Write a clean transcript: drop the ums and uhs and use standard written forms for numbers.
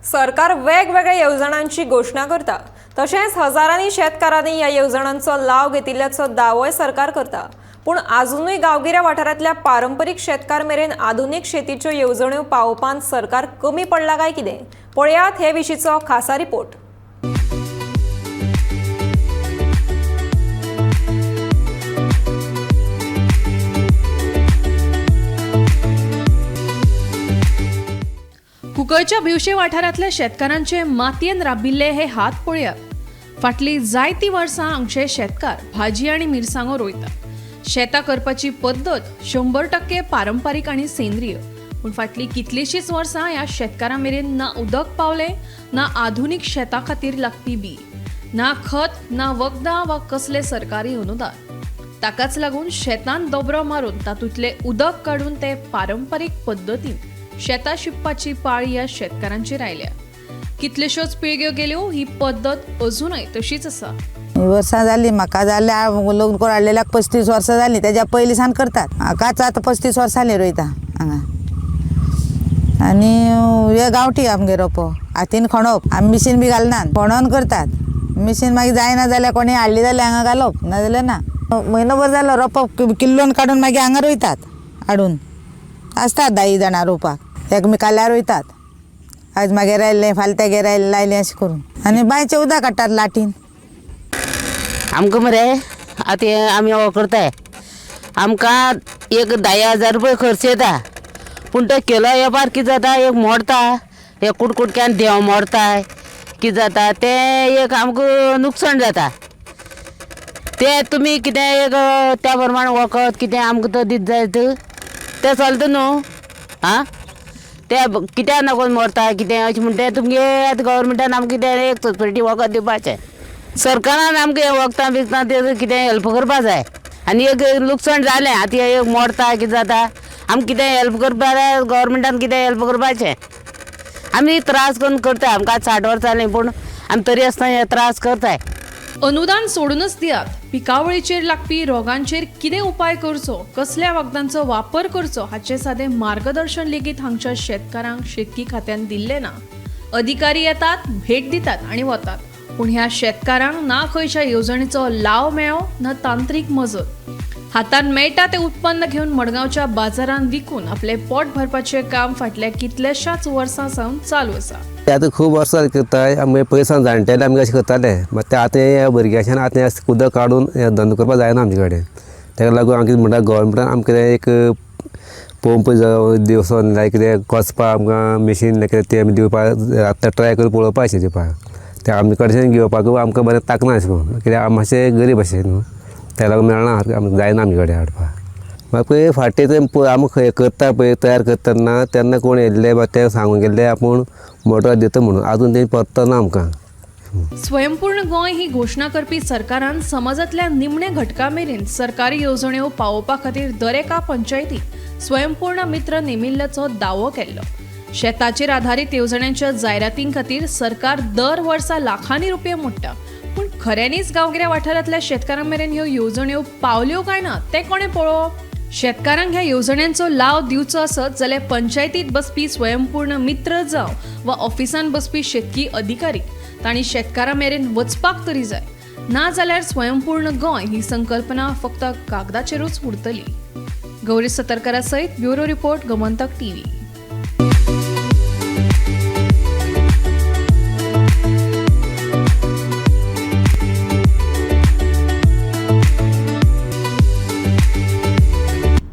सरकार वेगवेगळ्या योजनांची घोषणा करता, तशेंच हजारांनी शेतकारांनी ह्या योजनांचो लाव घेतिल्ल्याचो दावोय सरकार करता। पूण अजूनय गांवगिऱ्या वाठारांतल्या पारंपरीक शेतकार मेरेन आधुनीक शेतीच्यो येवजण्यो पावोवपांत सरकार कमी पडला काय कितें? पळयात हे विशींचो खासा रिपोर्ट। कुंकळच्या भिवशे वाठारांतल्या शेतकारांचे मातयेन राबिल्ले हे हात पळयात। फाटली जायती वर्सां हांगचे शेतकार भाजी आनी मिरसांगो रोयतात। शेतां करपाची पद्दत 100% पारंपारीक आनी सेंद्रीय। पूण फाटली कितलीशींच वर्सां ह्या शेतकारां मेरेन ना उदक पावले, ना आधुनीक शेतां खातीर लागपी बी, ना खत, ना वखदां वा कसले सरकारी अनुदान। ताकाच लागून शेतांत दोबरो मारून तातूंतले उदक काडून ते पारंपारीक पद्दतीन शेतां शिंपपाची पाळी ह्या शेतकारांचेर आयल्या। कितल्योश्योच पिळग्यो गेल्यो ही पद्दत अजूनय तशीच आसा। वर्सां जाली म्हाका जाल्या लग्न करून हाडलेल्याक 35 वर्सां जाली, तेज्या पयलीं सान करतात। म्हाकाच आतां 35 वर्सां जालीं रोयता हांगा। आनी हे गांवठी आमगे रोपो हातीन खणप, आमी मिशीन बी घालनात, खणोन करतात। मिशीन मागीर जायना जाल्यार कोणी हाडली जाल्यार हांगा घालप, ना जाल्यार ना। म्हयनोभर जालो रोपो किल्लोन काडून मागीर हांगा रोयतात हाडून। आसतात 10 जाणां रोवपाक, एकमेकाल्या रोयतात। आज मागीर रायलें फाल्यां तेगे लायलें अशें करून। आनी बांयचें उदक काडटात लाटीन। आमकां मरे आतां आमी हो करताय, आमकां एक 10,000 रुपया खर्च येता। पूण तो किलो येवपार कितें जाता, एक मोडता, एक कुटकुटक्यान देंव मोडताय, कितें जाता तें एक आमकां नुकसाण जाता। तें तुमी कितें एक त्या प्रमाण वखद कितें आमकां तो दीत जायत, तें चलता न्हू। आं तें कित्याक नको मोडता कितें अशें म्हणटा तुमगे आतां गव्हर्मेंटान आमकां कितें एक सोसायटी वखद दिवपाचें। सरकारान आमकां हें वखदां बिखदां तें कितें हेल्प करपा जाय। आनी एक लुकसाण जालें आतां एक मोडता कितें जाता, आमकां कितें हेल्प करपा जाय, गव्हर्मेंटान कितें हेल्प करपाचें। आमी त्रास करून करता, आमकां 60 वर्सां जालीं पूण आमी तरी आसतना हे त्रास करताय। अनुदान सोडूनच दियात, पिकावळीचेर लागपी रोगांचेर कितें उपाय करचो, कसल्या वखदांचो वापर करचो हाचे सादें मार्गदर्शन लेगीत हांगच्या शेतकारांक शेतकी खात्यान दिल्लें ना। अधिकारी येतात, भेट दितात आनी वतात, पूण ह्या शेतकारांक ना खंयच्या येवजणेचो लाव मेळ्ळो ना तांत्रीक मजत। हातान मेळटा तें उत्पन्न घेवन मडगांवच्या बाजारांत विकून आपले पोट भरपाचें काम फाटल्या कितल्याशाच वर्सां सावन चालू आसा। आतां खूब वर्सां करताय, आमी पयसान जाणटेले आमी अशें करताले, मात ते आतां हे भुरग्याच्यान आतां उदक काडून धंदो करपा जायना आमचे कडेन। ताका लागून आमी कितें म्हणटा, गव्हर्मेंटान आमकां एक पंप दिवचो, लायक कितें कोचपा आमकां मिशीन कितें तें आमी दिवपाक आतां ट्राय करून पळोवपाचें दिवपाक। तें आमी कडच्यान घेवपाक आमकां बरें ताकना अशें करून, कित्याक आमी मातशें गरीब अशें न्हू, त्या लागून मेळना आमकां, जायना आमचे कडेन हाडपाक। मागीर फाटीं तें आमी खंय करता पळय तयार करतना तेन्ना कोण येयल्ले बा ते सांगून गेल्ले आपूण मोटर दिता म्हणून, आजून तें पत्तो ना आमकां। स्वयंपूर्ण गोंय ही घोषणा करपी सरकारान समाजातल्या निमणे घटकां मेरेन सरकारी येवजण्यो पावोवपा खातीर दर एका पंचायतीक स्वयंपूर्ण मित्र नेमिल्ल्याचो दावो केल्लो। शेताचेर आधारीत येवजण्यांच्या जायरातीं खातीर सरकार दर वर्सा लाखांनी रुपया मोडटा, पूण खऱ्यांनीच गांवगिऱ्या वाठारांतल्या शेतकारां मेरेन ह्यो येवजण्यो पावल्यो काय ना तें कोणें पळोवप? शेतकारांक ह्या येवजण्यांचो लाव दिवचो आसत जाल्यार पंचायतीत बसपी स्वयंपूर्ण मित्र जावं वा ऑफिसान बसपी शेतकी अधिकारी तांणी शेतकारां मेरेन वचपाक तरी जाय, ना जाल्यार स्वयंपूर्ण गोंय ही संकल्पना फक्त कागदाचेरूच उरतली। गौरी सतरकरा सयत ब्युरो रिपोर्ट गोमंतक TV।